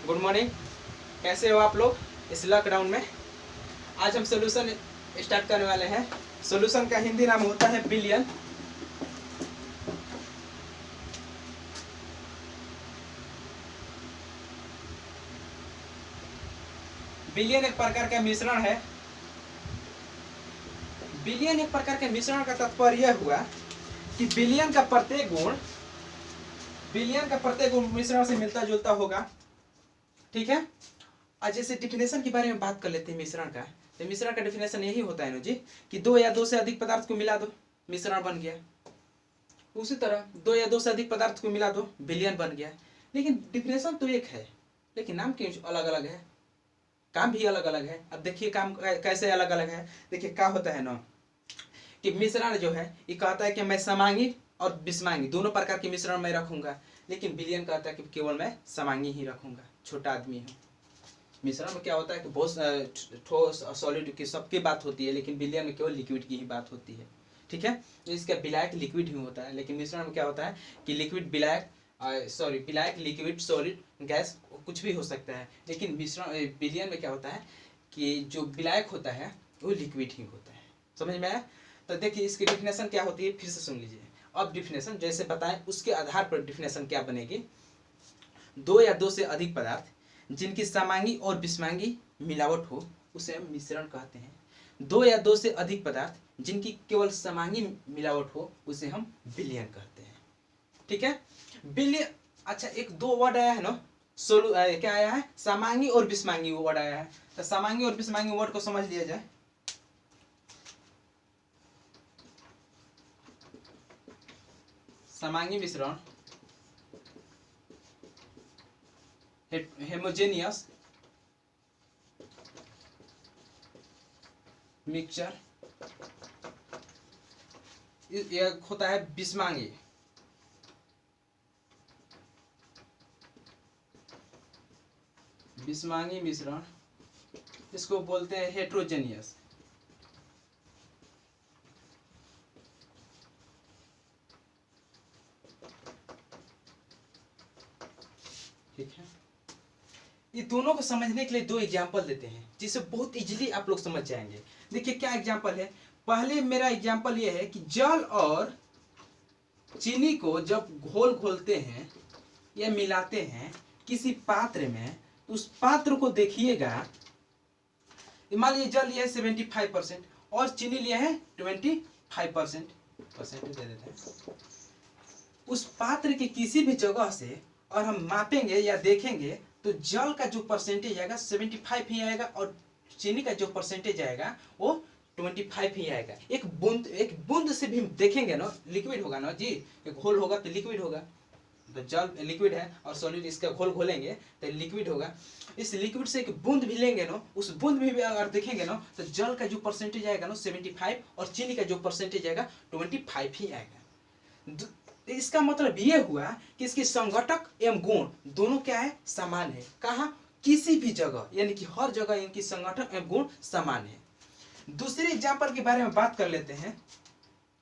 Good morning. कैसे हो आप लोग इस लॉकडाउन में। आज हम सोल्यूशन स्टार्ट करने वाले हैं। सोल्यूशन का हिंदी नाम होता है बिलियन। बिलियन एक प्रकार का मिश्रण है। बिलियन एक प्रकार के मिश्रण का तात्पर्य यह हुआ कि बिलियन का प्रत्येक गुण मिश्रण से मिलता जुलता होगा। ठीक है। आज जैसे डिफिनेशन के बारे में बात कर लेते हैं मिश्रण का। तो मिश्रण का डिफिनेशन यही होता है ना जी कि दो या दो से अधिक पदार्थ को मिला दो, मिश्रण बन गया। उसी तरह दो या दो से अधिक पदार्थ को मिला दो, बिलियन बन गया। लेकिन डिफिनेशन तो एक है, लेकिन नाम क्यों अलग अलग है, काम भी अलग अलग है। अब देखिए काम कैसे अलग अलग है। देखिए क्या होता है ना कि मिश्रण जो है ये कहता है कि मैं समांगी और विषमांगी दोनों प्रकार के मिश्रण में रखूंगा, लेकिन बिलियन कहता है कि केवल मैं समांगी ही रखूंगा, छोटा आदमी हूँ। मिश्रण में क्या होता है कि बहुत ठोस और सॉलिड की सबकी बात होती है, लेकिन बिलियन में केवल लिक्विड की ही बात होती है। ठीक है। तो इसका विलायक लिक्विड ही होता है, लेकिन मिश्रण में क्या होता है कि लिक्विड विलायक विलायक लिक्विड सॉलिड गैस कुछ भी हो सकता है। लेकिन मिश्रण बिलियन में क्या होता है कि जो विलायक होता है वो लिक्विड ही होता है। समझ में आया। तो देखिए इसकी डिफिनेशन क्या होती है, फिर से सुन लीजिए। अब डिफिनेशन जैसे बताएं उसके आधार पर डिफिनेशन क्या बनेगी। दो या दो से अधिक पदार्थ जिनकी समांगी और विषमांगी मिलावट हो उसे हम मिश्रण कहते हैं। दो या दो से अधिक पदार्थ जिनकी केवल समांगी मिलावट हो उसे हम बिलियन कहते हैं। ठीक है। बिलियन अच्छा एक दो वर्ड आया है ना, क्या आया है, समांगी और विषमांगी वर्ड आया है। तो समांगी और विषमांगी वर्ड को समझ लिया जाए। समांगी मिश्रण हेमोजेनियस मिक्सचर, एक होता है विषमांगी। विषमांगी मिश्रण इसको बोलते हैं हेट्रोजेनियस। ठीक है। ये दोनों को समझने के लिए दो एग्जांपल देते हैं जिससे बहुत इजीली आप लोग समझ जाएंगे। देखिए क्या एग्जांपल है। पहले मेरा एग्जांपल ये है कि जल और चीनी को जब घोलते हैं या मिलाते हैं किसी पात्र में, तो उस पात्र को देखिएगा। मान लीजिए जल लिया है 75% और चीनी लिया है 25% दे देते हैं। उस पात्र के किसी भी जगह से और हम मापेंगे या देखेंगे तो जल का जो परसेंटेज आएगा 75 ही आएगा और चीनी का जो परसेंटेज आएगा वो 25 ही आएगा। एक बूंद से भी देखेंगे ना लिक्विड होगा ना जी, एक घोल होगा तो लिक्विड होगा। तो जल लिक्विड है और सॉलिड इसका घोल घोलेंगे तो लिक्विड होगा। इस लिक्विड से एक बूंद भी लेंगे ना, उस बूंद में भी अगर देखेंगे ना तो जल का जो परसेंटेज आएगा ना 75 और चीनी का जो परसेंटेज आएगा 25 ही आएगा। इसका मतलब ये हुआ कि इसके संघटक एवं गुण दोनों क्या है, समान है। कहाँ, किसी भी जगह, यानी कि हर जगह इनकी संघटक एवं गुण समान है। दूसरे एग्जाम्पल के बारे में बात कर लेते हैं।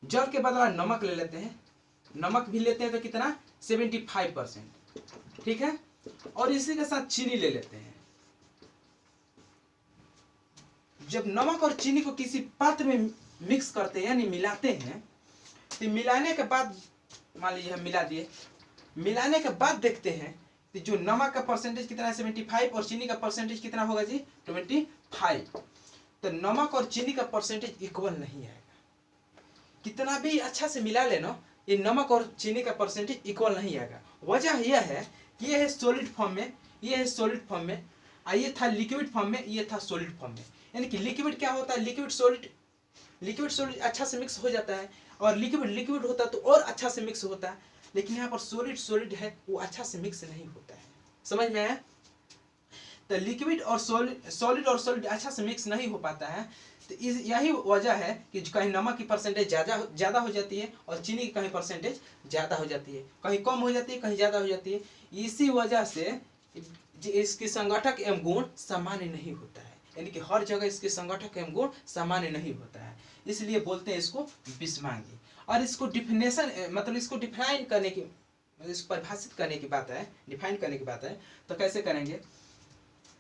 जल के बदला नमक ले लेते हैं। नमक भी लेते हैं तो कितना, 75%। ठीक है। और इसी के साथ चीनी ले लेते हैं। जब नमक और चीनी को किसी पात्र में मिक्स करते हैं यानी मिलाते हैं, तो मिलाने के बाद मान लीजिए हम मिला दिए, मिलाने के बाद देखते हैं तो जो नमक का परसेंटेज कितना है 75 और चीनी का परसेंटेज कितना होगा जी 25। तो नमक और चीनी का परसेंटेज इक्वल नहीं आएगा। कितना भी अच्छा से मिला लेना, ये नमक और चीनी का परसेंटेज इक्वल नहीं आएगा। वजह यह है कि ये है सॉलिड फॉर्म में, ये है सॉलिड फॉर्म में, ये था लिक्विड फॉर्म में, ये था सॉलिड फॉर्म में। यानी कि लिक्विड क्या होता है, लिक्विड सॉलिड अच्छा से मिक्स हो जाता है और लिक्विड होता है तो और अच्छा से मिक्स होता है। लेकिन यहाँ पर सॉलिड है वो अच्छा से मिक्स नहीं होता है। समझ में आया। तो लिक्विड और सॉलिड अच्छा से मिक्स नहीं हो पाता है। तो यही वजह है कि कहीं नमक की परसेंटेज ज़्यादा हो जाती है और चीनी की कहीं परसेंटेज ज़्यादा हो जाती है, कहीं कम हो जाती है, कहीं ज़्यादा हो जाती है। इसी वजह से इसकी संगठक एवं गुण सामान्य नहीं होता है, यानी कि हर जगह इसके संगठक एवं गुण सामान्य नहीं होता है। इसलिए बोलते हैं इसको विषमांगी। और इसको डिफिनेशन मतलब इसको डिफाइन करने की इसको परिभाषित करने की बात है, डिफाइन करने की बात है, तो कैसे करेंगे?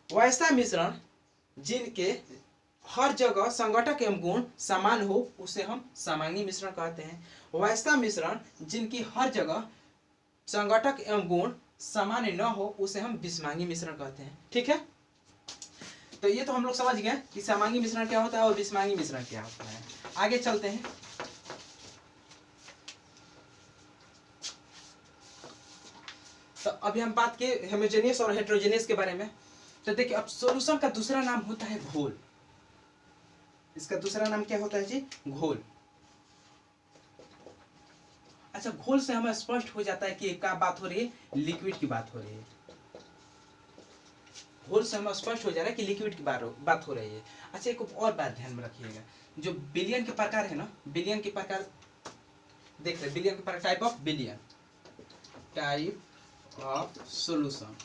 वैसा मिश्रण जिनके हर जगह संगठक एवं गुण समान हो उसे हम समांगी मिश्रण कहते हैं। वैसा मिश्रण जिनकी हर जगह संगठक एवं गुण समान न हो उसे हम विषमांगी मिश्रण कहते हैं। ठीक है, तो ये तो हम लोग समझ गए कि समांगी मिश्रण क्या होता है और विषमांगी मिश्रण क्या होता है। आगे चलते हैं। तो अभी हम बात किए होमोजेनियस और हेटेरोजेनियस के बारे में। तो देखिए, अब सॉल्यूशन का दूसरा नाम होता है घोल। इसका दूसरा नाम क्या होता है जी? घोल। अच्छा, घोल से हमें स्पष्ट हो जाता है कि क्या बात हो रही है? लिक्विड की बात हो रही है। घोल से हमें स्पष्ट हो जा रहा है कि लिक्विड की बात हो रही है। अच्छा, एक और बात ध्यान में रखिएगा, जो बिलियन के प्रकार है ना, बिलियन के प्रकार देख रहे, बिलियन के प्रकार, type of billion, type of solution.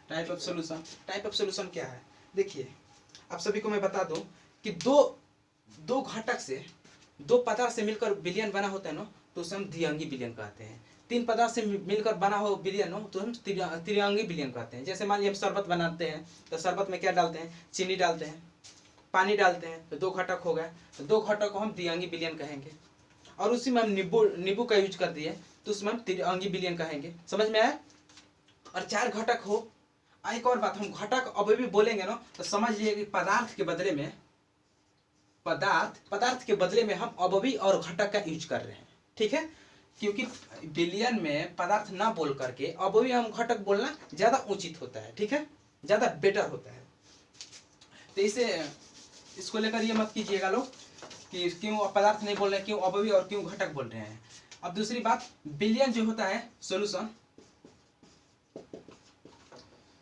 Type of solution, type of solution क्या है? देखिए, आप सभी को मैं बता दूं कि दो घटक से, दो पदार्थ से मिलकर बिलियन बना होता है ना, तो उसे हम द्विअंगी बिलियन कहते हैं। तीन पदार्थ से मिलकर बना हो बिलियन हो तो हम त्रिअंगी बिलियन कहते हैं। जैसे मान लीजिए हम शरबत बनाते हैं, तो शरबत में क्या डालते हैं? चीनी डालते हैं, पानी डालते हैं, तो दो घटक हो गए, तो दो घटक को हम द्विअंगी बिलियन कहेंगे। और उसी में हम नींबू का यूज कर दिए तो उसमें हम त्रिअंगी बिलियन कहेंगे। समझ में आया? और चार घटक हो। एक और बात, हम घटक अभी भी बोलेंगे ना, तो समझ लीजिए कि पदार्थ के बदले में, पदार्थ के बदले में हम अवयवी और घटक का यूज कर रहे हैं। ठीक है, क्योंकि बिलियन में पदार्थ ना बोल करके अवयवी एवं घटक बोलना ज्यादा उचित होता है। ठीक है, ज्यादा बेटर होता है। तो इसको लेकर ये मत कीजिएगा लोग कि क्यों पदार्थ नहीं बोल रहे, क्यों अवयवी और क्यों घटक बोल रहे हैं। अब दूसरी बात, बिलियन जो होता है सॉल्यूशन,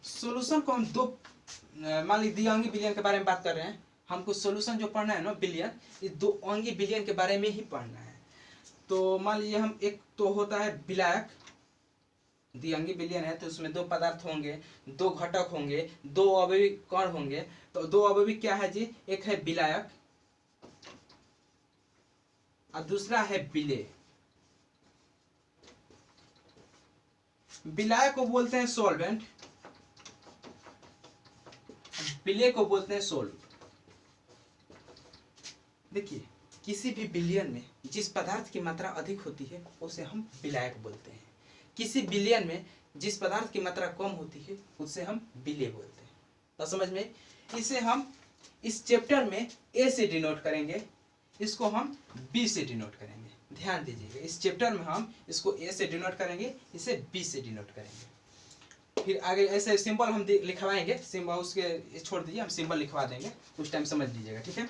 सॉल्यूशन को हम दो, मान लीजिए द्विअंगी बिलियन के बारे में बात कर रहे हैं, हमको सॉल्यूशन जो पढ़ना है ना बिलियन, ये दो अंगी बिलियन के बारे में ही पढ़ना है। तो मान लीजिए हम, एक तो होता है विलायक, द्विअंगी बिलियन है तो उसमें दो पदार्थ होंगे, दो घटक होंगे, दो अवयवी कण होंगे। तो दो अवयवी क्या है जी? एक है विलायक और दूसरा है विलेय। विलायक को बोलते हैं सॉल्वेंट, विलेय को बोलते हैं सोल्यूट। देखिए, किसी भी बिलियन में जिस पदार्थ की मात्रा अधिक होती है उसे हम विलायक बोलते हैं। किसी बिलियन में जिस पदार्थ की मात्रा कम होती है उसे हम विलेय बोलते हैं। तो समझ में, इसे हम इस चैप्टर में ए से डिनोट करेंगे, इसको हम बी से डिनोट करेंगे। ध्यान दीजिएगा, इस चैप्टर में हम इसको ए से डिनोट करेंगे, इसे बी से डिनोट करेंगे। फिर आगे ऐसे सिंबल हम लिखवाएंगे, सिंबल उसके छोड़ दीजिए, हम सिंबल लिखवा देंगे, उस टाइम समझ लीजिएगा। ठीक है,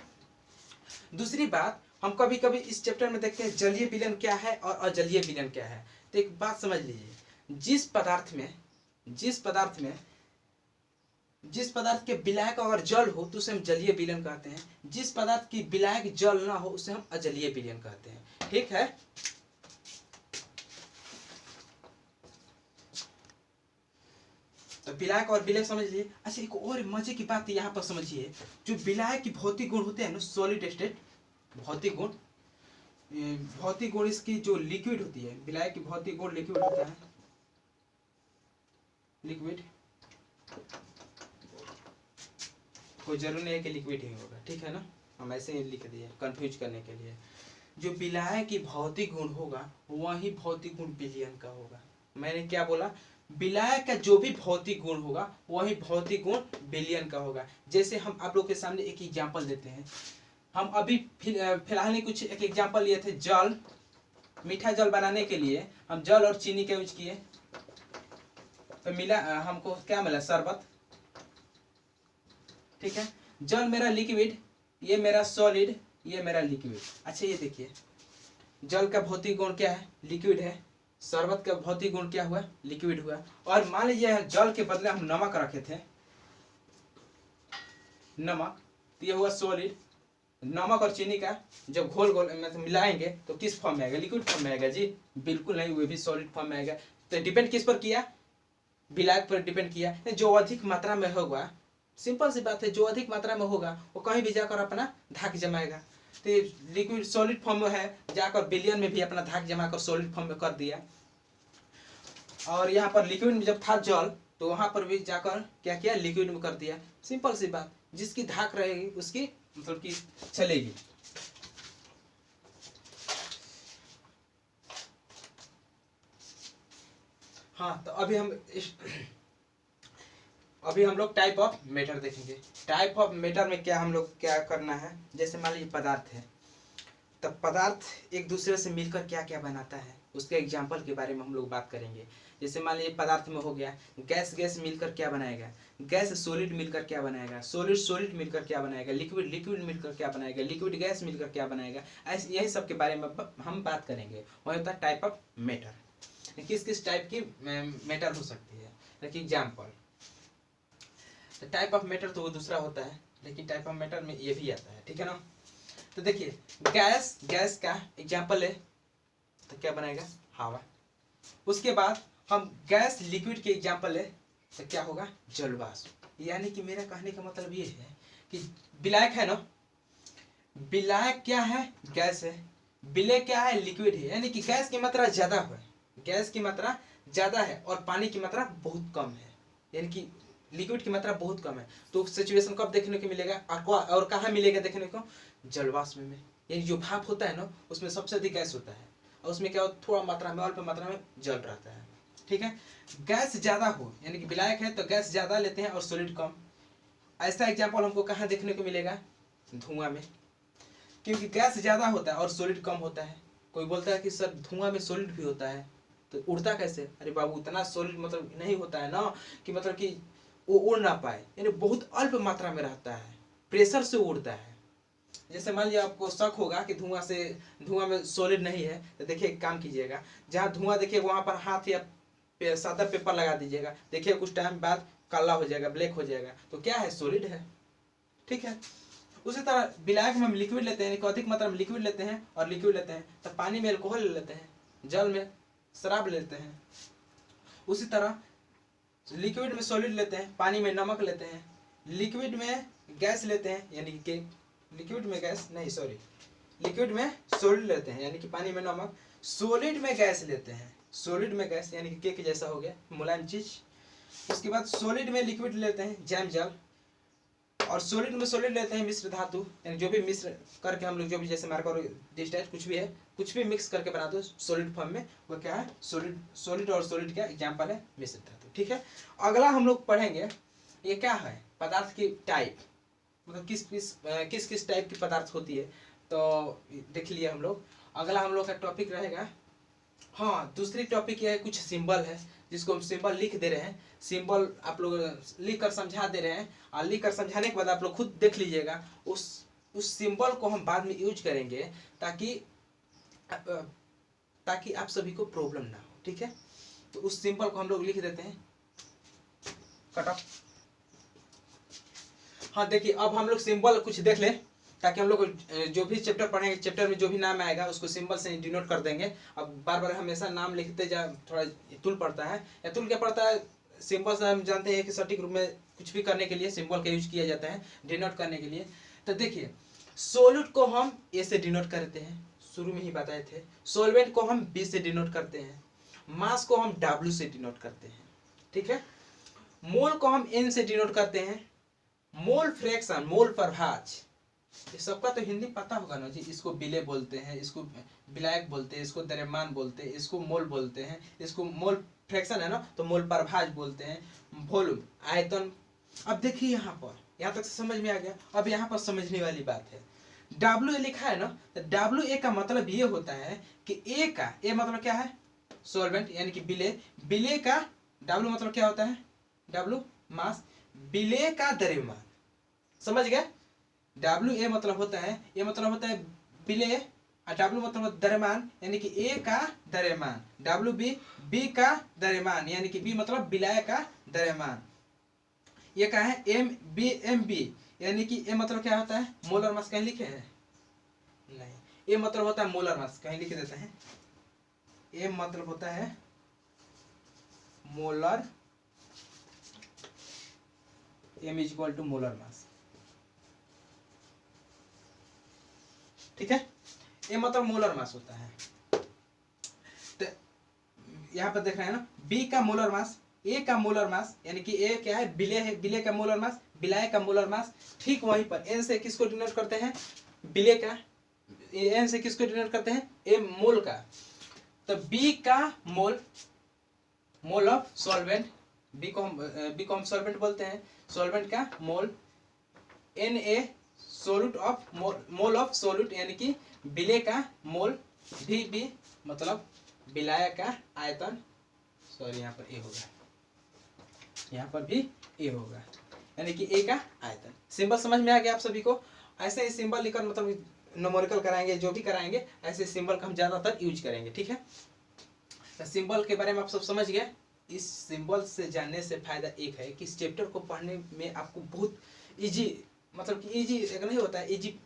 दूसरी बात, हम कभी कभी इस चैप्टर में देखते हैं जलीय विलयन क्या है और अजलीय विलयन क्या है। तो एक बात समझ लीजिए, जिस पदार्थ के विलायक अगर जल हो तो उसे हम जलीय विलयन कहते हैं। जिस पदार्थ की विलायक जल ना हो उसे हम अजलीय विलयन कहते हैं। ठीक है, तो विलायक और विलेय समझ लिए। अच्छा, एक और मजे की बात यहाँ पर समझिए, जो विलायक की भौतिक गुण होते हैं ना, सॉलिड स्टेट भौतिक गुण इसकी जो लिक्विड होती है, विलायक की भौतिक गुण लिक्विड होता है, लिक्विड। कोई जरूरी नहीं है कि लिक्विड ही होगा, ठीक है ना, हम ऐसे ही लिख दिए कंफ्यूज करने के लिए। जो विलायक की भौतिक गुण होगा वही भौतिक गुण विलयन का होगा। मैंने क्या बोला? विलायक का जो भी भौतिक गुण होगा वही भौतिक गुण विलयन का होगा। जैसे हम आप लोग के सामने एक एग्जांपल देते हैं, हम अभी फिलहाल ही कुछ एक एग्जांपल लिए थे, जल, मीठा जल बनाने के लिए हम जल और चीनी का यूज किए, तो मिला, हमको क्या मिला? शरबत। ठीक है, जल मेरा लिक्विड, ये मेरा सॉलिड, ये मेरा लिक्विड। अच्छा, ये देखिए, जल का भौतिक गुण क्या है? लिक्विड है। शरबत का भौतिक गुण क्या हुआ? लिक्विड हुआ। और मान लीजिए जल के बदले हम नमक रखे थे, नमक, तो ये हुआ सॉलिड। नमक और चीनी का जब घोल मिलाएंगे तो किस फॉर्म में आएगा? लिक्विड फॉर्म में आएगा जी? बिल्कुल नहीं, वो भी सॉलिड फॉर्म में आएगा। तो डिपेंड किस पर किया? विलायक पर डिपेंड किया। जो अधिक मात्रा में होगा, सिंपल सी बात है, जो अधिक मात्रा में होगा वो कहीं भी जाकर अपना धाक जमाएगा। तो लिक्विड सॉलिड फॉर्म में है, जाकर बिलियन में भी अपना धाक जमा कर सॉलिड फॉर्म में कर दिया। और यहाँ पर लिक्विड में जब था जल, तो वहां पर भी जाकर क्या किया, लिक्विड में कर दिया। सिंपल सी बात, जिसकी धाक रहेगी उसकी मतलब कि चलेगी। हाँ, तो अभी हम लोग टाइप ऑफ मैटर देखेंगे। टाइप ऑफ मैटर में क्या हम लोग क्या करना है, जैसे मान लीजिए पदार्थ है, तब पदार्थ एक दूसरे से मिलकर क्या क्या बनाता है, उसके एग्जाम्पल के बारे में हम लोग बात करेंगे। जैसे मान लीजिए पदार्थ में हो गया गैस, गैस मिलकर क्या बनाएगा, गैस सॉलिड मिलकर क्या बनाएगा, सॉलिड सॉलिड मिलकर क्या बनाएगा, लिक्विड लिक्विड मिलकर क्या बनाएगा, लिक्विड गैस मिलकर क्या बनाएगा। ऐसे यही सब के बारे में हम बात करेंगे। वही होता है टाइप ऑफ मैटर, किस किस टाइप की मैटर हो सकती है। देखिए एग्जाम्पल, टाइप ऑफ मैटर तो वो दूसरा होता है, लेकिन टाइप ऑफ मैटर में ये भी आता है, ठीक है ना। तो देखिए गैस, गैस का एग्जाम्पल है तो क्या बनाएगा, हवा। उसके बाद हम गैस लिक्विड के एग्जाम्पल है तो क्या होगा, जलवाष्प। यानी कि मेरा कहने का मतलब ये है कि विलायक है ना, विलायक क्या है, गैस है, विलय क्या है, लिक्विड है। यानी कि गैस की मात्रा ज्यादा है, गैस की मात्रा ज्यादा है और पानी की मात्रा बहुत कम है, यानी कि लिक्विड की मात्रा बहुत कम है। तो सिचुएशन कब देखने को मिलेगा और कहाँ मिलेगा देखने को, जलवाष्प में। यानी जो भाप होता है ना, उसमें सबसे अधिक गैस होता है और उसमें क्या होता है, थोड़ा मात्रा में, अल्प मात्रा में जल रहता है, ठीक है। गैस ज्यादा हो, यानी कि विलायक है तो गैस ज्यादा लेते हैं और सॉलिड कम। ऐसा एग्जाम्पल हमको कहाँ देखने को मिलेगा, धुआं में, क्योंकि गैस ज्यादा होता है और सॉलिड कम होता है। कोई बोलता है कि सर धुआं में सॉलिड भी होता है, तो उड़ता कैसे, अरे बाबू इतना सॉलिड मतलब नहीं होता है ना, कि मतलब कि वो उड़ ना पाए, यानी बहुत अल्प मात्रा में रहता है, प्रेशर से उड़ता है। जैसे मान लिया आपको शक होगा कि धुआं में सॉलिड नहीं है, तो देखिए एक काम कीजिएगा, जहाँ धुआं देखिए वहां पर हाथ या सादा पेपर लगा दीजिएगा, देखिए कुछ टाइम बाद काला हो जाएगा, ब्लैक हो जाएगा, तो क्या है, सॉलिड है, ठीक है। उसी तरह विलायक में हम लिक्विड लेते हैं, अधिक मात्रा में लिक्विड लेते हैं और लिक्विड लेते हैं, तो पानी में अल्कोहल ले लेते हैं, जल में शराब लेते हैं। उसी तरह लिक्विड में सॉलिड लेते हैं, पानी में नमक लेते हैं, लिक्विड में गैस लेते हैं, यानी कि लिक्विड में गैस नहीं, सॉरी, लिक्विड में सॉलिड लेते हैं यानी कि पानी में नमक, सॉलिड में गैस लेते हैं, सॉलिड में गैस यानी कि केक जैसा हो गया, मुलायम चीज। उसके बाद सॉलिड में लिक्विड लेते हैं, जैम जल, और सॉलिड में सॉलिड लेते हैं मिश्र धातु, यानी जो भी मिश्र करके हम लोग जो भी जैसे मार्कर डिस्टेंस कुछ भी है, कुछ भी मिक्स करके बना दो सॉलिड फॉर्म में, वो क्या है, सॉलिड। सॉलिड और सॉलिड का एग्जांपल है मिश्र धातु, ठीक है। अगला हम लोग पढ़ेंगे ये क्या है, पदार्थ की टाइप, मतलब किस किस टाइप की पदार्थ होती है, तो देख लिए हम लोग। अगला हम लोग का टॉपिक रहेगा, हाँ दूसरी टॉपिक ये है, कुछ सिंबल है जिसको हम सिंबल लिख दे रहे हैं, सिंबल आप लोग लिख कर समझा दे रहे हैं, और लिख कर समझाने के बाद आप लोग खुद देख लीजिएगा, उस सिंबल को हम बाद में यूज करेंगे ताकि आप सभी को प्रॉब्लम ना हो, ठीक है। तो उस सिंबल को हम लोग लिख देते हैं, कट ऑफ। हाँ देखिए, अब हम लोग सिंबल कुछ देख ले, ताकि हम लोग जो भी चैप्टर पढ़ेंगे, चैप्टर में जो भी नाम आएगा उसको सिंबल से डिनोट कर देंगे। अब बार बार हमेशा नाम लिखते जा थोड़ा तुल पड़ता है, या तुल क्या पड़ता है, सिंबल से हम जानते हैं कि सटीक रूप में कुछ भी करने के लिए सिंबल का यूज किया जाता है, डिनोट करने के लिए। तो देखिए सोल्यूट को हम ए से डिनोट करते हैं, शुरू में ही बताए थे। सोलवेंट को हम बी से डिनोट करते हैं, मास को हम डब्ल्यू से डिनोट करते हैं, ठीक है। मोल को हम एन से डिनोट करते हैं, मोल फ्रैक्शन, मोल प्रभाज, ये सबका तो हिंदी पता होगा ना जी। इसको विलय बोलते हैं, इसको विलायक बोलते हैं, इसको द्रव्यमान बोलते हैं, इसको मोल बोलते हैं, इसको मोल फ्रैक्शन है ना तो मोल प्रभाज बोलते हैं, वॉल्यूम आयतन। अब देखिए यहाँ तक समझ में आ गया। अब यहाँ पर समझने वाली बात है, डब्ल्यू लिखा है ना, तो डब्ल्यू ए का मतलब ये होता है कि ए का, ए मतलब क्या है, सॉल्वेंट यानी कि विलय, विलय का डब्ल्यू मतलब क्या होता है, डब्ल्यू मास, विलय का द्रव्यमान, समझ गए। डब्ल्यू ए मतलब होता है, ये मतलब होता है विलय, और डब्ल्यू मतलब द्रव्यमान यानी कि ए का द्रव्यमान, डब्ल्यू बी, बी का द्रव्यमान यानी कि बी मतलब विलय का द्रव्यमान। ये क्या है, एम बी यानी कि ए मतलब क्या होता है, मोलर मास, कहीं लिखे हैं नहीं, ए मतलब होता है मोलर मास, कहीं लिख देते हैं, ए मतलब होता है molar, M is equal to molar mass. ठीक है, ये मतलब मोलर मास होता है। तो यहाँ पर देख रहे हैं ना, बी का मोलर मास, ए का मोलर मास, यानी कि ए क्या है, बिले का मोलर मास, बिलाय का मोलर मास। ठीक वहीं पर एन से किसको डिनोट करते हैं, बिले का, एन से किसको डिनोट करते हैं, ए मोल का। तो बी का मोल ऑफ सॉल्वेंट, बी को हम सॉल्वेंट बोलते हैं, सॉल्वेंट का mole, n A solute of mole of solute, यानी कि बिले का मोल, भी बी मतलब बिलाया का आयतन, सॉरी यहाँ पर ए होगा, यहाँ पर भी ए होगा, यानी कि ए का आयतन। सिंबल समझ में आ गया आप सभी को। ऐसे ही सिंबल लिखकर मतलब न्यूमेरिकल कराएंगे, जो भी कराएंगे ऐसे सिंबल का हम ज्यादातर यूज करेंगे, ठीक है। तो सिंबल के बारे में आप सब समझ गए। इस सिंबल से जानने से फायदा एक है कि इस चैप्टर को पढ़ने में आपको बहुत इजी, मतलब कि इजी एक नहीं होता है, इजी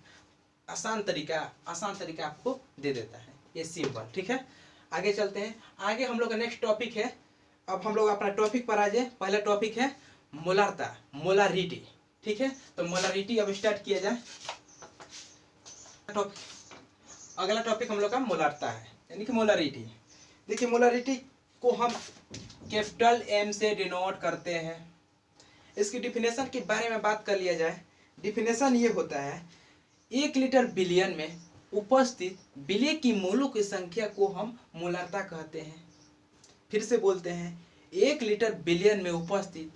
आसान तरीका आपको दे देता है ये सिंबल, ठीक है। आगे चलते हैं, आगे हम लोग का नेक्स्ट टॉपिक है। अब हम लोग अपना टॉपिक पर आ जाए। पहला टॉपिक है मोलारता, मोलारिटी, ठीक है। तो मोलारिटी अब स्टार्ट किया जाए। अगला टॉपिक हम लोग का मोलारता है, यानी कि मोलारिटी। देखिए मोलारिटी को हम कैपिटल एम से डिनोट करते हैं। इसकी डिफिनेशन के बारे में बात कर लिया जाए। डिफिनेशन ये होता है, 1 लीटर बिलियन में उपस्थित बिले की मोलों की संख्या को हम मोलारता कहते हैं। फिर से बोलते हैं, 1 लीटर बिलियन में उपस्थित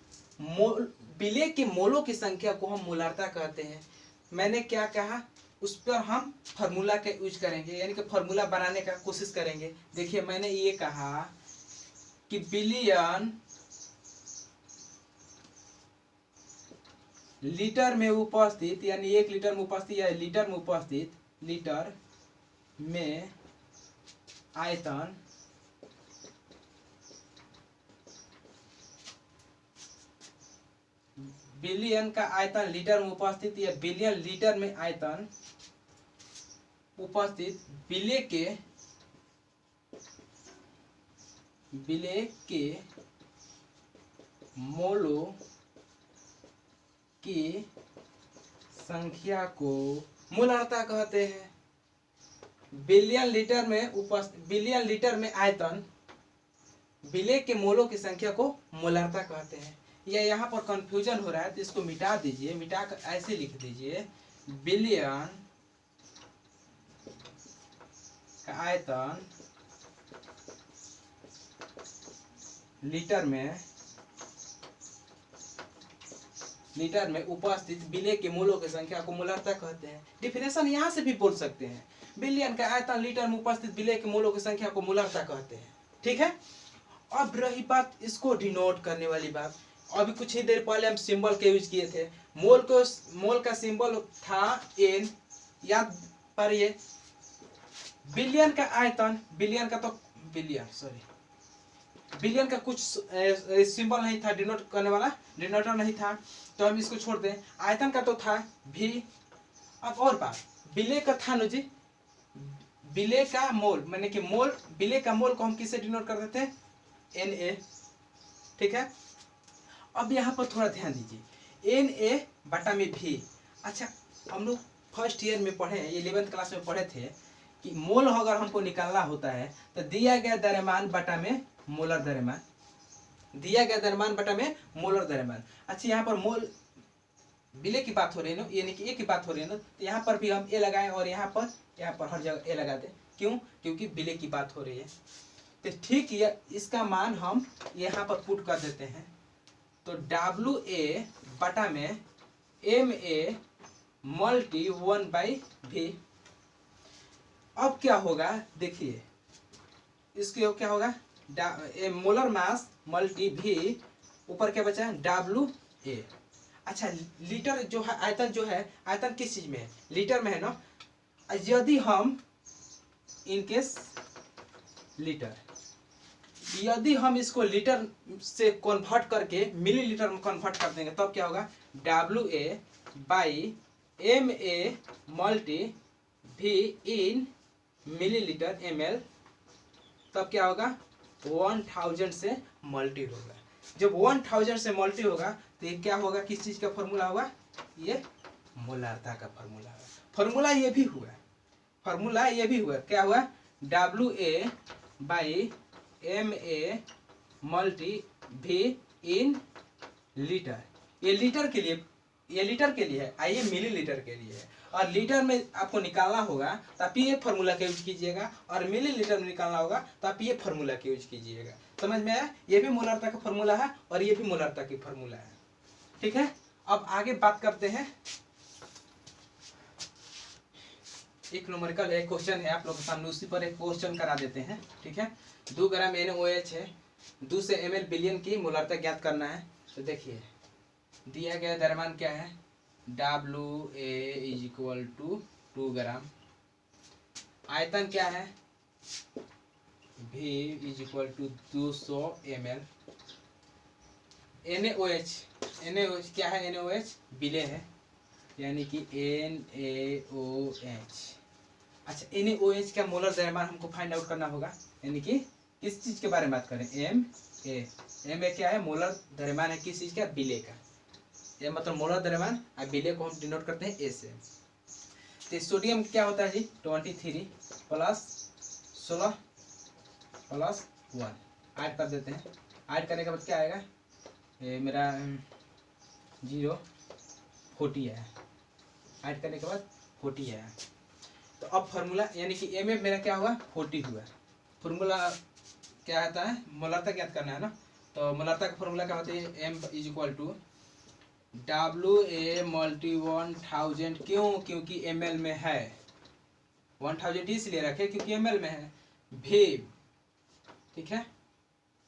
बिले के मोलों की संख्या को हम मोलारता कहते हैं। मैंने क्या कहा, उस पर हम फार्मूला का यूज करेंगे, यानी कि फार्मूला बनाने का कोशिश करेंगे। देखिए मैंने ये कहा कि बिलियन लीटर में उपस्थित, यानी 1 लीटर में उपस्थित या लीटर में उपस्थित, लीटर में आयतन बिलियन का आयतन लीटर में उपस्थित या बिलियन लीटर में आयतन उपस्थित बिले के मोलों की संख्या को मोलारता कहते हैं। बिलियन लीटर में आयतन बिले के मोलों की संख्या को मोलारता कहते हैं। या यहाँ पर कंफ्यूजन हो रहा है तो इसको मिटा दीजिए, मिटा कर ऐसे लिख दीजिए, बिलियन का आयतन लीटर में उपस्थित बिले के मोलों की संख्या को मोलारता कहते हैं। डिफिनेशन यहाँ से भी बोल सकते हैं, बिलियन का आयतन लीटर में उपस्थित बिले के मोलों की संख्या को मोलारता कहते हैं, ठीक है। अब रही बात इसको डिनोट करने वाली बात, अभी कुछ ही देर पहले हम सिंबल के यूज किए थे। मोल का सिंबल था एन, याद पारिए। बिलियन का आयतन, बिलियन का कुछ सिंबल नहीं था डिनोट करने वाला, डिनोटर नहीं था, तो हम इसको छोड़ दें। आयतन का तो था भी। अब और बात, बिले का था नो जी, बिले का मोल, माने कि मोल, बिले का मोल को हम किससे डिनोट करते थे, Na, ठीक है। अब यहाँ पर थोड़ा ध्यान दीजिए, Na बटा में भी। अच्छा हम लोग फर्स्ट ईयर में पढ़े, 11th क्लास में पढ़े थे कि मोल अगर हमको निकालना होता है तो दिया गया द्रव्यमान बटा में मोलर द्रव्यमान, दिया गया द्रव्यमान बटा में मोलर द्रव्यमान। अच्छा यहाँ पर मोल बिले की बात हो रही है ना, यानी कि ए की बात हो रही है ना, तो यहाँ पर भी हम ए लगाएं और यहाँ पर हर जगह ए लगा दें। क्यों, क्योंकि बिले की बात हो रही है। तो ठीक है, इसका मान हम यहाँ पर पुट कर देते हैं। तो WA बटा में MA मल्टी 1/V। अब क्या होगा, देखिए इसके क्या होगा, मोलर मास मल्टी V, ऊपर क्या बचा है, WA। अच्छा लीटर जो है, आयतन जो है, आयतन किस चीज में है, लीटर में है ना। यदि हम इनकेस लीटर, यदि हम इसको लीटर से कन्वर्ट करके मिलीलीटर में कन्वर्ट कर देंगे तब क्या होगा, WA by MA multi V in millilitre ml, तब क्या होगा, 1000 से मल्टी होगा। जब 1000 से मल्टी होगा तो ये क्या होगा, किस चीज का फॉर्मूला होगा, ये मोलारता का फॉर्मूला होगा। फॉर्मूला ये भी हुआ, फॉर्मूला ये भी हुआ, क्या हुआ, WA/MA multi V in litre. ये लीटर के लिए, ये लीटर के लिए है, आइए मिलीलीटर के लिए है। और लीटर में आपको निकालना होगा तो आप ये फॉर्मूला का यूज कीजिएगा, और मिलीलीटर में निकालना होगा तो आप ये फॉर्मूला का यूज कीजिएगा। समझ में आया? ये भी मोलारता का फॉर्मूला है और ये भी मोलारता की फॉर्मूला है। ठीक है, अब आगे बात करते हैं। एक न्यूमेरिकल एक क्वेश्चन है आप लोग के सामने, उसी पर एक क्वेश्चन करा देते हैं। ठीक है, 2 ग्राम NaOH है, 2 से ml बिलियन की मोलारता ज्ञात करना है। तो देखिए दिया गया द्रव्यमान क्या है, WA = 2 ग्राम, आयतन क्या है, V = 200 ml, NaOH क्या है, NaOH विलेय है, यानी कि NaOH। अच्छा, NaOH का मोलर द्रव्यमान हमको फाइंड आउट करना होगा, यानी कि किस चीज के बारे में बात करें, Ma क्या है, मोलर द्रव्यमान है किस चीज का, विलेय का। ये मतलब मोलर द्रव्यमान, और विलेय को हम डिनोट करते हैं A से। तो सोडियम क्या होता है जी, 23 + 16 + 1 ऐड कर देते हैं। ऐड करने के बाद क्या आएगा, ये मेरा 0 40 है, ऐड करने के बाद 40 है। तो अब फार्मूला यानी कि M मेरा क्या हुआ, 40 हुआ। फार्मूला क्या आता है, मोलारता ज्ञात करना है ना। तो मोलारता का फार्मूला क्या होता है, M = WA × 1000। क्यों, क्योंकि ml में है, 1000 इसलिए रखे क्योंकि ml में है। V, ठीक है,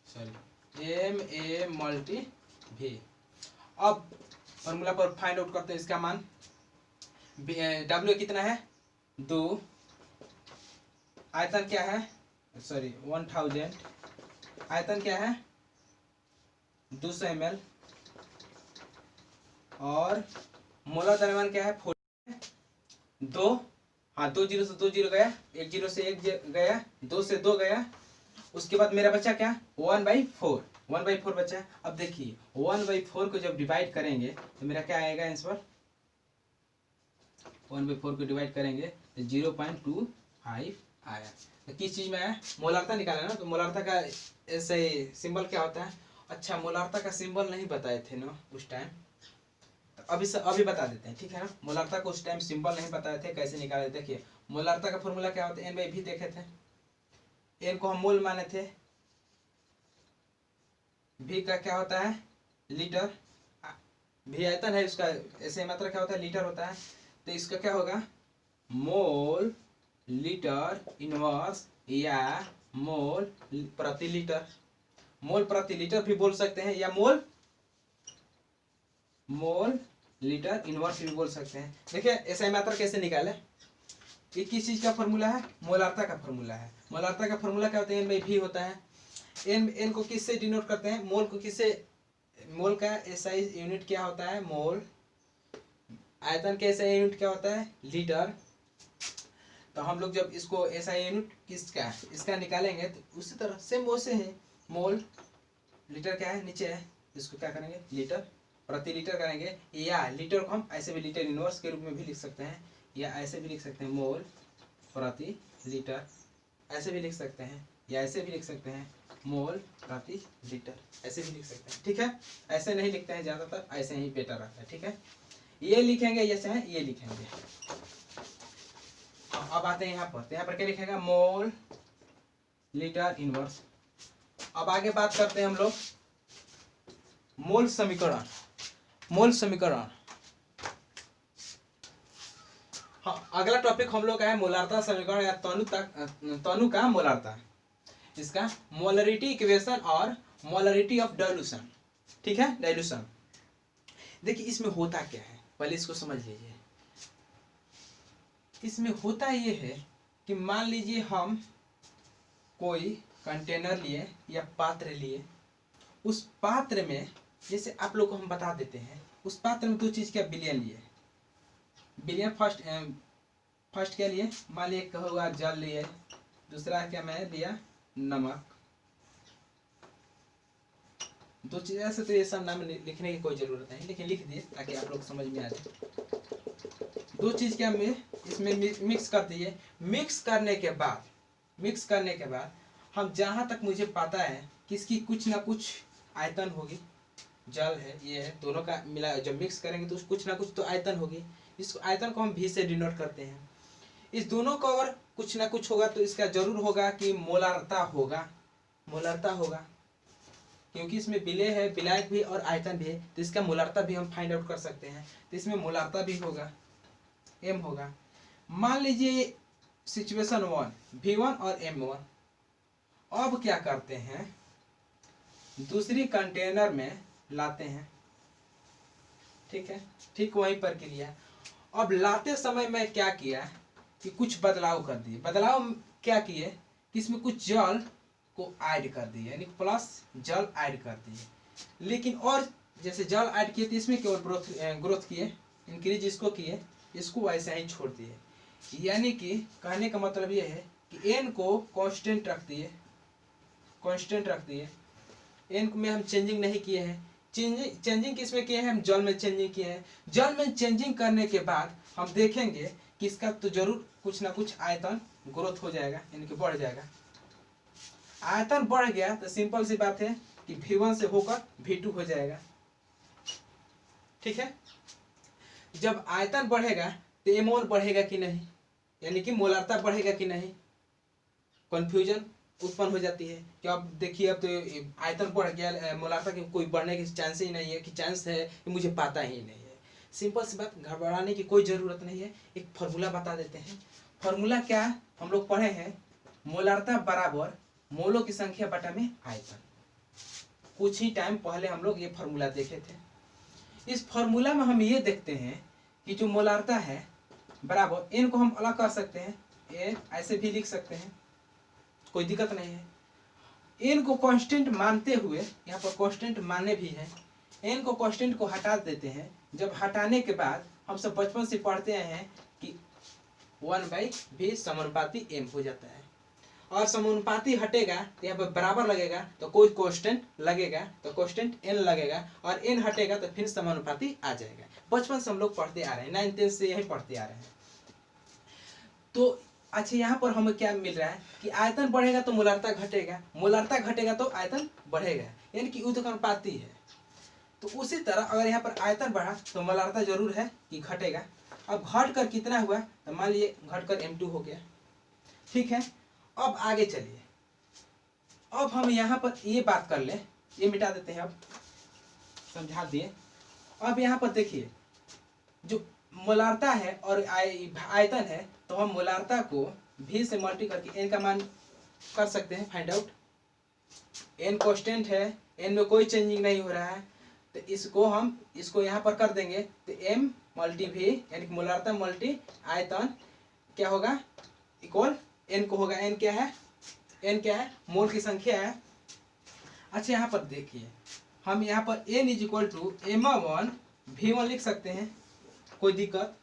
सॉरी, MA × V। अब फार्मूला पर फाइंड आउट करते हैं इसका मान। W कितना है, 2, आयतन क्या है, सॉरी 1000, आयतन क्या है 200 ml, और मोलर द्रव्यमान क्या है 40। 2, हाँ 2 0 से 2 0 गया, 1 0 से 1 गया, 2 से 2 गया, उसके बाद मेरा बचा क्या, 1/4, 1/4 बचा है। अब देखिए 1/4 को जब डिवाइड करेंगे तो मेरा क्या आएगा आंसर, 1/4 को डिवाइड करेंगे तो 0.25 आया। तो किस चीज में आया, मोलारता निकाला ना। तो मोलारता का ऐसे सिंबल क्या होता है, अच्छा मोलारता का सिंबल नहीं बताए थे ना उस टाइम, तो अभी बता देते हैं, ठीक है ना। मोलारता को उस टाइम सिंबल नहीं बताए थे, कैसे निकाले, देखिए मोलारता का फॉर्मूला क्या होता है, N/V देखे थे, N को हम मोल माने थे, V का क्या होता है लीटर, V आयतन है उसका, ऐसे मात्रा क्या होता है लीटर होता है। तो इसका क्या होगा, मोल लीटर इनवर्स या मोल प्रति लीटर, मोल प्रति लीटर भी बोल सकते हैं, या मोल लीटर इनवर्स भी बोल सकते हैं। देखिए ऐसा मात्रा कैसे निकाले, ये किस चीज का फॉर्मूला है, मोलारता का फॉर्मूला है। मोलारता का फॉर्मूला क्या होता है, N/V होता है। N को किससे डिनोट करते हैं, मोल को किससे, मोल का SI यूनिट क्या होता है, मोल, आयतन का SI यूनिट क्या होता है, लीटर। तो हम लोग जब इसको SI यूनिट किसका, इसका निकालेंगे तो उसी तरह सेम वैसे है, मोल लीटर क्या है नीचे है, इसको क्या करेंगे लीटर प्रति लीटर करेंगे, या लीटर को हम ऐसे भी लीटर इनवर्स के रूप में भी लिख सकते हैं, या ऐसे भी लिख सकते हैं मोल प्रति लीटर, ऐसे भी लिख सकते हैं, या ऐसे भी लिख सकते हैं मोल प्रति लीटर, ऐसे भी लिख सकते हैं। ठीक है, ऐसे नहीं लिखते हैं ज़्यादातर, ऐसे ही बेटर रहता है। ठीक है, ये लिखेंगे या चाहे ये लिखेंगे। अब आते हैं यहाँ पर, तो यहाँ पर क्या लिखेगा, मोल लीटर इनवर्स। अब आगे बात करते हैं हम लोग मोल समीकरण, मोल समीकरण। हाँ, अगला टॉपिक हम लोग का है मोलारता समीकरण या तनु का मोलारता, इसका मोलरिटी इक्वेशन और मोलरिटी ऑफ डाइल्यूशन। ठीक है, डाइल्यूशन। देखिए इसमें होता क्या है, पहले इसको समझ लीजिए। इसमें होता ये है कि मान लीजिए हम कोई कंटेनर लिए या पात्र लिए, उस पात्र में जैसे आप लोग को हम बता देते हैं, उस पात्र में 2 चीज क्या विलयन लिए, विलयन फर्स्ट क्या लिए, मान लीजिए कहोगा जल लिए, दूसरा क्या मैं लिया नमक, 2 चीज ऐसे। तो ये सब नाम लिखने की कोई जरूरत नहीं, लेकिन लिख दिए ताकि आप लोग समझ में आ जाए। दो चीज क्या में इसमें मिक्स कर दिए। मिक्स करने के बाद हम जहाँ तक मुझे पता है कि इसकी कुछ ना कुछ आयतन होगी। जल है, ये है, दोनों का मिला जब मिक्स करेंगे तो कुछ ना कुछ तो आयतन होगी। इस आयतन को हम भी से डिनोट करते हैं। इस दोनों का अगर कुछ ना कुछ होगा तो इसका जरूर होगा कि मोलारता होगा। क्योंकि इसमें विलय है, विलायक भी और आयतन भी है, तो इसका मोलारता भी हम फाइंड आउट कर सकते हैं। तो इसमें मोलारता भी होगा, m होगा। मान लीजिए सिचुएशन 1 V1 और M1। अब क्या करते हैं, दूसरी कंटेनर में लाते हैं, ठीक है, ठीक वही प्रक्रिया। अब लाते समय मैं क्या किया कि कुछ बदलाव कर दिए। बदलाव क्या किए कि इसमें कुछ जल को ऐड कर दिए, यानी प्लस जल ऐड कर दिए। लेकिन और जैसे जल ऐड किए तो इसमें केवल ग्रोथ किए, इंक्रीज इसको किए, इसको ऐसे ही छोड़ दिए। यानी कि कहने का मतलब ये है कि n को कांस्टेंट रख दिए, n में हम चेंजिंग नहीं किए हैं। चेंजिंग किसमें किए हैं, हम जल में चेंजिंग किए हैं। जल में चेंजिंग करने के बाद हम देखेंगे कि इसका तो जरूर कुछ ना कुछ आयतन ग्रोथ हो जाएगा, यानी कि बढ़ जाएगा। आयतन बढ़ गया तो सिंपल सी बात है कि V1 से होकर V2 हो जाएगा, ठीक है। जब आयतन बढ़ेगा तो M1 बढ़ेगा कि नहीं, यानी कि मोलारता बढ़ेगा कि नहीं, कंफ्यूजन उत्पन्न हो जाती है कि अब देखिए अब तो आयतन बढ़ गया, मोलारता की कोई बढ़ने की चांस ही नहीं है, कि चांस है कि मुझे पता ही नहीं है। सिंपल सी बात, घबराने की कोई ज़रूरत नहीं है। एक फार्मूला बता देते हैं। फार्मूला क्या हम लोग पढ़े हैं, मोलारता बराबर मोलों की संख्या बटा में आयतन। कुछ ही टाइम पहले हम लोग ये फार्मूला देखे थे। इस फार्मूला में हम ये देखते हैं कि जो मोलारता है बराबर n को हम अलग कर सकते हैं, n ऐसे भी लिख सकते हैं, कोई दिक्कत नहीं है। n को कांस्टेंट मानते हुए, यहाँ पर कांस्टेंट माने भी है, n को कांस्टेंट को हटा देते हैं। जब हटाने के बाद हम सब बचपन से पढ़ते हैं कि 1/v समानुपाती m हो जाता है। और समानुपाती हटेगा तो यहाँ पर बराबर लगेगा तो कोई कांस्टेंट लगेगा, तो कांस्टेंट n लगेगा, और n हटेगा तो फिर समानुपाती आ जाएगा। बचपन से हम लोग पढ़ते आ रहे हैं, 9th 10th से यही पढ़ते आ रहे हैं। तो अच्छा, यहाँ पर हमें क्या मिल रहा है कि आयतन बढ़ेगा तो मोलारता घटेगा, मोलारता घटेगा तो आयतन बढ़ेगा, यानी कि ऊर्ध्वनुपाती है। तो उसी तरह अगर यहाँ पर आयतन बढ़ा तो मोलारता जरूर है कि घटेगा। अब घट कर कितना हुआ, तो मान लीजिए घट कर M2 हो गया, ठीक है। अब आगे चलिए, अब हम यहाँ पर ये बात कर ले, ये मिटा देते हैं, अब समझा दिए। अब यहाँ पर देखिए, जो मोलारता है और आयतन है, तो हम मोलारता को v से मल्टी करके n का मान कर सकते हैं फाइंड आउट। n कांस्टेंट है, n में कोई चेंजिंग नहीं हो रहा है, तो इसको यहाँ पर कर देंगे तो m मल्टी v, यानी कि मोलारता मल्टी आयतन क्या होगा, इक्वल n को होगा। n क्या है, मोल की संख्या है। अच्छा, यहाँ पर देखिए, हम यहाँ पर n is equal to m1 v1 लिख सकते हैं, कोई दिक्कत,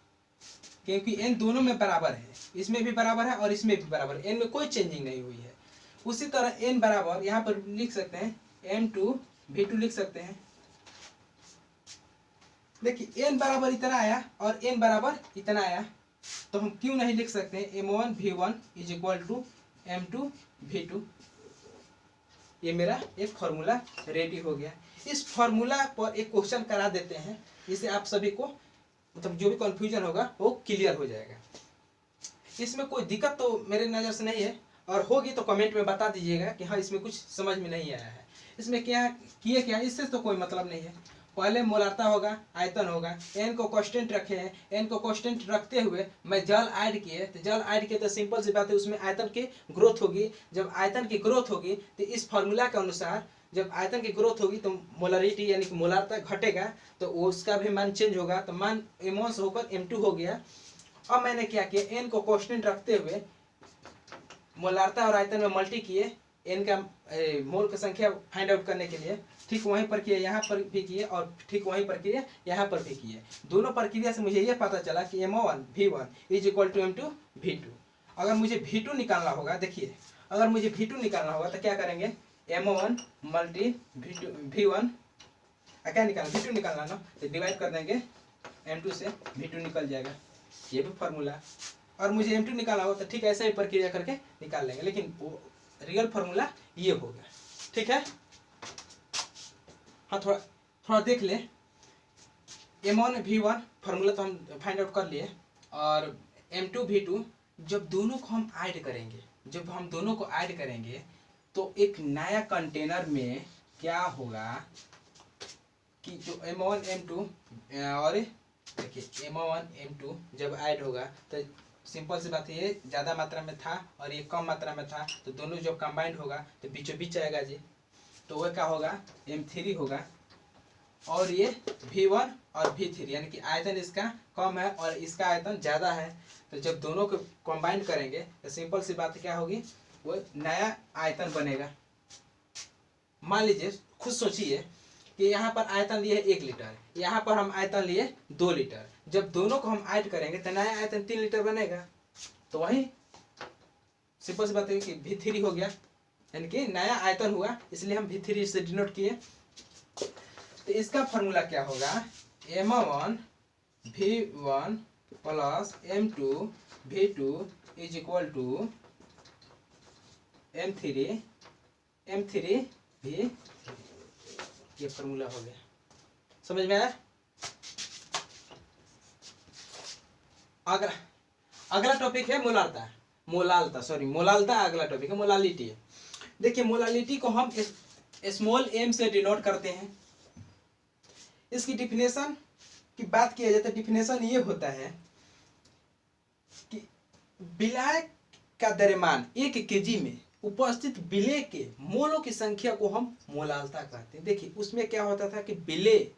क्योंकि n दोनों में बराबर है, इसमें भी बराबर है और इसमें भी बराबर है, n में कोई चेंजिंग नहीं हुई है। उसी तरह n बराबर यहाँ पर लिख सकते हैं m2 v2 लिख सकते हैं। देखिए n बराबर इतना आया और n बराबर इतना आया, तो हम क्यों नहीं लिख सकते हैं m1 v1 is equal to m2 v2। ये मेरा एक फार्मूला रेडी हो गया। इस फार्मूला पर एक क्वेश्चन करा देते हैं, जिससे आप सभी को मतलब जो भी कंफ्यूजन होगा वो क्लियर हो जाएगा। इसमें कोई दिक्कत तो मेरे नज़र से नहीं है, और होगी तो कमेंट में बता दीजिएगा कि हाँ इसमें कुछ समझ में नहीं आया है। इसमें क्या किए, क्या इससे तो कोई मतलब नहीं है। पहले मोलारता होगा, आयतन होगा, n को कांस्टेंट रखे हैं, n को कांस्टेंट रखते हुए मैं जल ऐड किए, तो जल ऐड किए तो सिंपल सी बात है, उसमें आयतन की ग्रोथ होगी। जब आयतन की ग्रोथ होगी तो इस फार्मूला के अनुसार जब आयतन की ग्रोथ होगी तो मोलारिटी यानी कि मोलारता घटेगा, तो उसका भी मान चेंज होगा, तो मान m1 से होकर m2 हो गया। अब मैंने क्या किया, n को कांस्टेंट रखते हुए मोलारता और आयतन में मल्टी किए, n का मोल की संख्या फाइंड आउट करने के लिए। ठीक वहीं पर किए, यहाँ पर भी किए, और ठीक वहीं पर किए, यहाँ पर भी किए। दोनों प्रक्रिया से मुझे ये पता चला कि m1 v1 is equal to m2 v2। अगर मुझे v2 निकालना होगा, देखिए अगर मुझे v2 निकालना होगा तो क्या करेंगे, m1 मल्टी v1 क्या निकालना, v2 निकालना ना, तो डिवाइड कर देंगे m2 से, v2 निकल जाएगा। ये भी फार्मूला, और मुझे M2 निकालना हो तो ठीक ऐसा ही प्रक्रिया करके निकाल लेंगे, लेकिन वो रियल फार्मूला ये हो गया। ठीक है, हाँ थोड़ा देख ले। M1 V1 फार्मूला तो हम फाइंड आउट कर लिए, और M2 V2 जब दोनों को हम ऐड करेंगे, तो एक नया कंटेनर में क्या होगा कि जो M1 M2 और देखिए M1 M2 जब ऐड होगा तो सिंपल सी बात है, ये ज़्यादा मात्रा में था और ये कम मात्रा में था, तो दोनों जब कंबाइंड होगा तो बीचों बीच आएगा जी, तो वह क्या होगा M3 होगा, और ये V1 और V3 यानी कि आयतन इसका कम है और इसका आयतन ज़्यादा है, तो जब दोनों को कंबाइंड करेंगे तो सिंपल सी बात क्या होगी, वो नया आयतन बनेगा। मान लीजिए, खुद सोचिए कि यहाँ पर आयतन लिए 1 लीटर, यहाँ पर हम आयतन लिए 2 लीटर, जब दोनों को हम ऐड करेंगे तो नया आयतन 3 लीटर बनेगा। तो वही सिंपल सी बात है कि V3 हो गया, यानी कि नया आयतन हुआ, इसलिए हम V3 से डिनोट किए। तो इसका फार्मूला क्या होगा, M1 V1 plus M2 V2 is equal to M3 V, ये फार्मूला हो गया। समझ में आया? अगला टॉपिक है मोलालता अगला टॉपिक है मोलालिटी। देखिए मोलालिटी को हम स्मॉल m से डिनोट करते हैं। इसकी डिफिनेशन की बात किया जाए तो डिफिनेशन ये होता है कि विलायक का द्रव्यमान 1 kg में उपस्थित विलेय के मोलों की संख्या को हम मोलालता कहते हैं। देखिए उसमें क्या होता था कि विलेय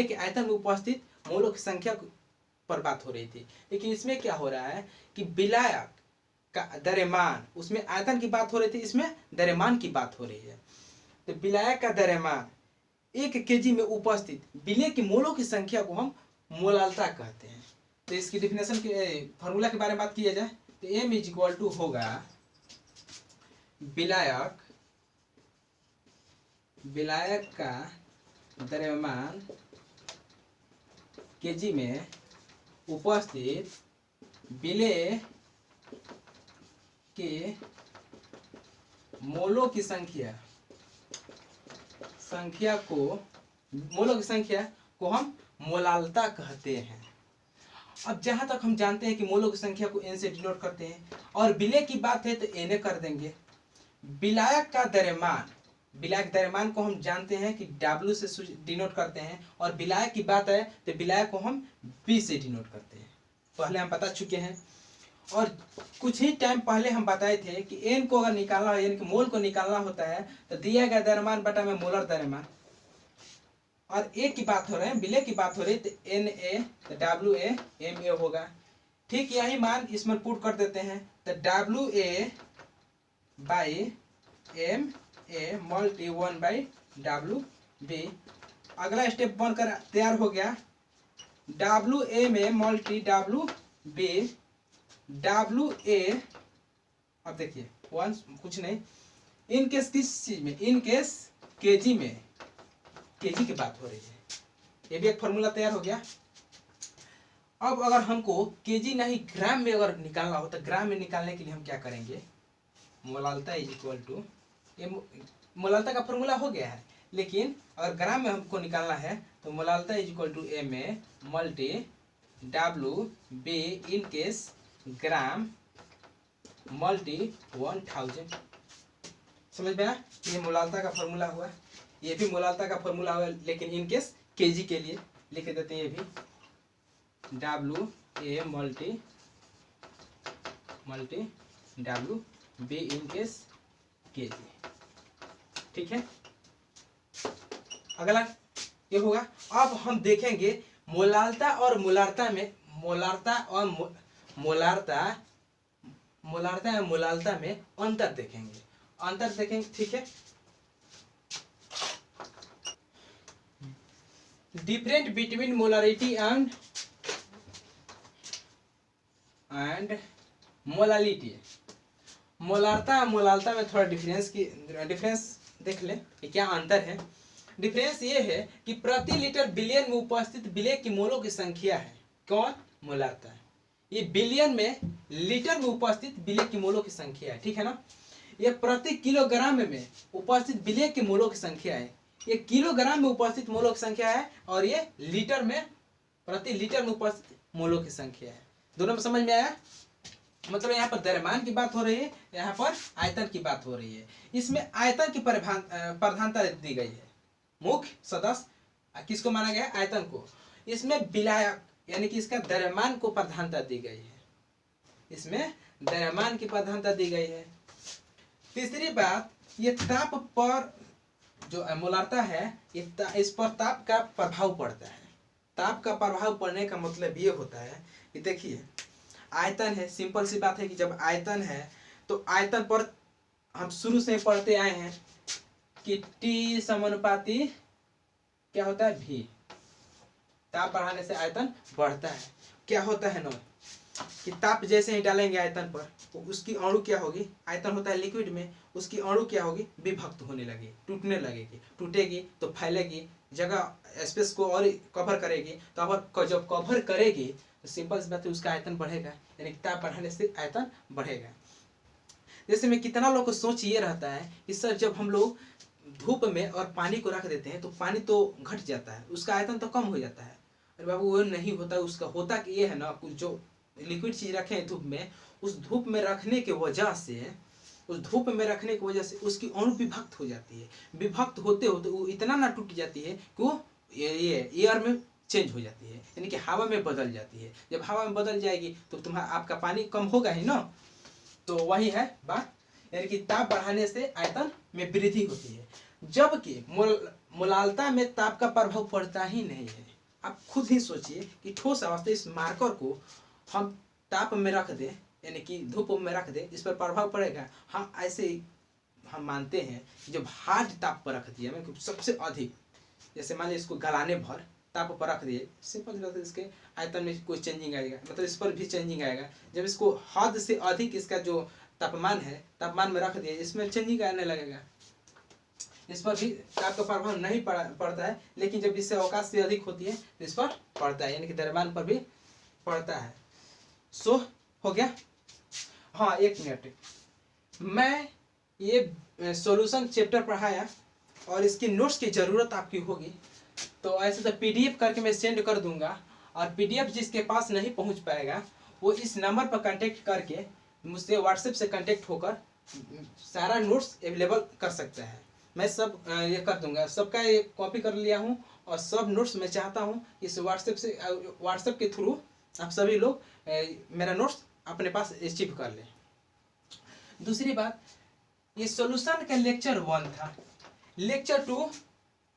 के आयतन में उपस्थित मोलों की संख्या पर बात हो रही थी, लेकिन इसमें क्या हो रहा है कि विलायक का द्रव्यमान, उसमें आयतन की बात हो रही थी, इसमें द्रव्यमान की बात हो रही है। तो विलायक का द्रव्यमान 1 kg में उपस्थित विलेय के मोलों की संख्या को हम मोलालता कहते हैं। तो इसकी डिफिनेशन के फार्मूला के बारे में बात किया जाए तो M इज इक्वल टू होगा विलायक का द्रव्यमान kg में उपस्थित विलेय के मोलों की संख्या को हम मोलालता कहते हैं। अब जहां तक हम जानते हैं कि मोलों की संख्या को n से डिनोट करते हैं, और विलेय की बात है तो Na कर देंगे। विलायक द्रव्यमान को हम जानते हैं कि W से डिनोट करते हैं, और विलायक की बात है तो विलायक को हम B से डिनोट करते हैं, पहले हम बता चुके हैं। और कुछ ही टाइम पहले हम बताए थे कि n को अगर निकालना हो यानी कि मोल को निकालना होता है तो दिया गया द्रव्यमान बटा में मोलर द्रव्यमान, और A की बात हो रही है, विलेय की बात हो रही है तो Na तो WA Ma होगा। ठीक यही मान इसमें पुट कर देते हैं तो WA by Ma multi 1 by WB। अगला स्टेप बनकर तैयार हो गया WA मल्टी WB। WA अब देखिए कुछ नहीं, इन केस किस चीज में, इन केस kg में, kg की बात हो रही है, ये भी एक फार्मूला तैयार हो गया। अब अगर हमको kg नहीं ग्राम में अगर निकालना हो तो ग्राम में निकालने के लिए हम क्या करेंगे, मोलालता इज इक्वल टू, ये मोलालता का फार्मूला हो गया है, लेकिन अगर ग्राम में हमको निकालना है तो molality is equal to Ma multi WB in case gram multi 1000। समझ में आया? ये मोलालता का फार्मूला हुआ, ये भी मोलालता का फार्मूला हुआ, लेकिन इन केस kg के लिए लिख देते हैं ये भी WA multi WB in case kg। ठीक है, अगला ये होगा। अब हम देखेंगे मोलालता और मोलालता में मोलालता में अंतर देखेंगे। ठीक है, different between molarity and molality. Molality में थोड़ा डिफरेंस देख ले कि क्या अंतर है। डिफरेंस ये है कि प्रति लीटर विलेय में उपस्थित विलेय की मोलों की संख्या है, कौन? मोलार्ता। ये बिलियन में, लीटर में उपस्थित विलेय के मोलों की संख्या है, ठीक है ना। ये प्रति किलोग्राम में उपस्थित विलेय के मोलों की संख्या है। ये किलोग्राम में उपस्थित मोलों की संख्या है और ये लीटर में, प्रति लीटर में उपस्थित मोलों की संख्या है। दोनों में समझ में आया? मतलब यहाँ पर द्रव्यमान की बात हो रही है, यहाँ पर आयतन की बात हो रही है। इसमें आयतन की प्रधानता दी गई है। मुख्य सदस्य किसको माना गया? आयतन को। इसमें विलायक यानी कि इसका द्रव्यमान को प्रधानता दी गई है। इसमें द्रव्यमान की प्रधानता दी गई है। तीसरी बात, ये ताप पर जो मोलार्ता है, इस पर ताप का प्रभाव पड़ता है। ताप का प्रभाव पड़ने का मतलब ये होता है कि देखिए, आयतन है, सिंपल सी बात है कि जब आयतन है तो आयतन पर हम शुरू से पढ़ते आए हैं कि T समानुपाती क्या होता है? V। ताप बढ़ाने से आयतन बढ़ता है। क्या होता है ना कि ताप जैसे ही डालेंगे आयतन पर तो उसकी अणु क्या होगी? आयतन होता है लिक्विड में, उसकी अणु क्या होगी? विभक्त होने लगेगी, टूटने लगेगी। टूटेगी तो फैलेगी, जगह स्पेस को और कवर करेगी। तो जब कवर करेगी तो सिंपल सी बात है, उसका आयतन बढ़ेगा, यानी ताप बढ़ाने से आयतन बढ़ेगा। जैसे में कितना लोग को सोच ये रहता है कि सर जब हम लोग धूप में और पानी को रख देते हैं तो पानी तो घट जाता है, उसका आयतन तो कम हो जाता है। अरे बाबू, वो नहीं होता। उसका होता कि ये है ना, कुछ जो लिक्विड चीज रखे हैं धूप में, उस धूप में रखने की वजह से उसकी अणु विभक्त हो जाती है। विभक्त होते होते वो इतना ना टूट जाती है कि वो ये एयर में चेंज हो जाती है, यानी कि हवा में बदल जाती है। जब हवा में बदल जाएगी तो आपका पानी कम होगा ही ना। तो वही है बात, यानी कि ताप बढ़ाने से आयतन में वृद्धि होती है, जबकि मोलाल्ता में ताप का प्रभाव पड़ता ही नहीं है। आप खुद ही सोचिए कि ठोस अवस्था, इस मार्कर को हम ताप में रख दें, यानी कि धूप में रख दें, इस पर प्रभाव पड़ेगा? हाँ, ऐसे ही हम मानते हैं कि जब हार्ड ताप पर रख दिया, मतलब सबसे अधिक, जैसे मान लीजिए इसको गलाने भर ताप पर रख दिए, सिंपल बात है, इसके आयतन में कोई चेंजिंग आएगा, मतलब इस पर भी चेंजिंग आएगा। जब इसको हद से अधिक इसका जो तापमान में रख दिए, इसमें चेंजिंग आने लगेगा। इस पर भी ताप का प्रभाव नहीं पड़ता है, लेकिन जब इससे अवकाश से अधिक होती है तो इस पर पड़ता है, यानी कि द्रव्यमान पर भी पड़ता है। सो हो गया। हाँ, एक मिनट, मैं ये सॉल्यूशन चैप्टर पढ़ाया और इसकी नोट्स की ज़रूरत आपकी होगी तो ऐसे तो PDF करके मैं सेंड कर दूंगा, और PDF जिसके पास नहीं पहुंच पाएगा वो इस नंबर पर कांटेक्ट करके मुझसे व्हाट्सएप से कांटेक्ट होकर सारा नोट्स अवेलेबल कर सकता है। मैं सब ये कर दूंगा, सबका ये कॉपी कर लिया हूँ और सब नोट्स मैं चाहता हूँ इस व्हाट्सएप के थ्रू आप सभी लोग मेरा नोट्स अपने पास अचीव कर लें। दूसरी बात, ये सॉल्यूशन का लेक्चर 1 था। लेक्चर 2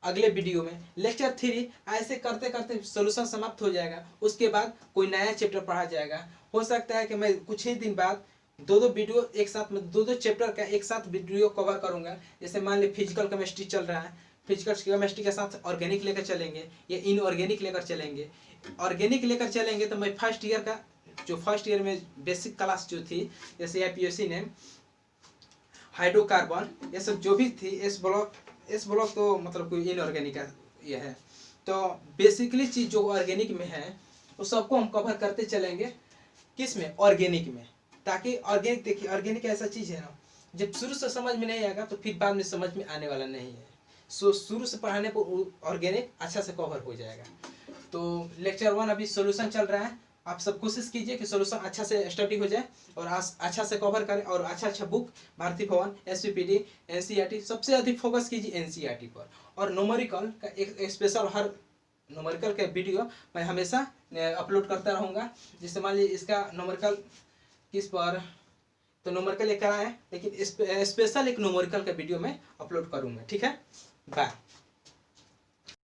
अगले वीडियो में, लेक्चर 3 ऐसे करते करते सॉल्यूशन समाप्त हो जाएगा। उसके बाद कोई नया चैप्टर पढ़ा जाएगा। हो सकता है कि मैं कुछ ही दिन बाद दो वीडियो एक साथ में, दो चैप्टर का एक साथ वीडियो कवर करूंगा। जैसे मान ली फिजिकल केमिस्ट्री चल रहा है, फिजिकल केमिस्ट्री के साथ ऑर्गेनिक लेकर चलेंगे या इनऑर्गेनिक लेकर चलेंगे। ऑर्गेनिक लेकर चलेंगे तो मैं फर्स्ट ईयर में बेसिक क्लास जो थी, जैसे IPSC ने हाइड्रोकार्बन, ये सब जो भी थी, एस ब्लॉक तो मतलब कोई इनऑर्गेनिक का ये है। तो बेसिकली चीज़ जो ऑर्गेनिक में है वो सबको हम कवर करते चलेंगे। किस में? ऑर्गेनिक में। ताकि ऑर्गेनिक, देखिए ऑर्गेनिक ऐसा चीज़ है ना, जब शुरू से समझ में नहीं आएगा तो फिर बाद में समझ में आने वाला नहीं है। सो शुरू से पढ़ाने पर ऑर्गेनिक अच्छा से कवर हो जाएगा। तो लेक्चर 1 अभी सॉल्यूशन चल रहा है। आप सब कोशिश कीजिए कि सॉल्यूशन अच्छा से स्टडी हो जाए और अच्छा से कवर करें, और अच्छा बुक भारतीय भवन, SPPD, NCERT, सबसे अधिक फोकस कीजिए NCERT पर। और न्यूमेरिकल का एक स्पेशल, हर न्यूमेरिकल का वीडियो मैं हमेशा अपलोड करता रहूँगा। जैसे मान लीजिए इसका न्यूमेरिकल किस पर, तो न्यूमेरिकल एक करा है, लेकिन स्पेशल एक न्यूमेरिकल का वीडियो मैं अपलोड करूँगा। ठीक है, बाय।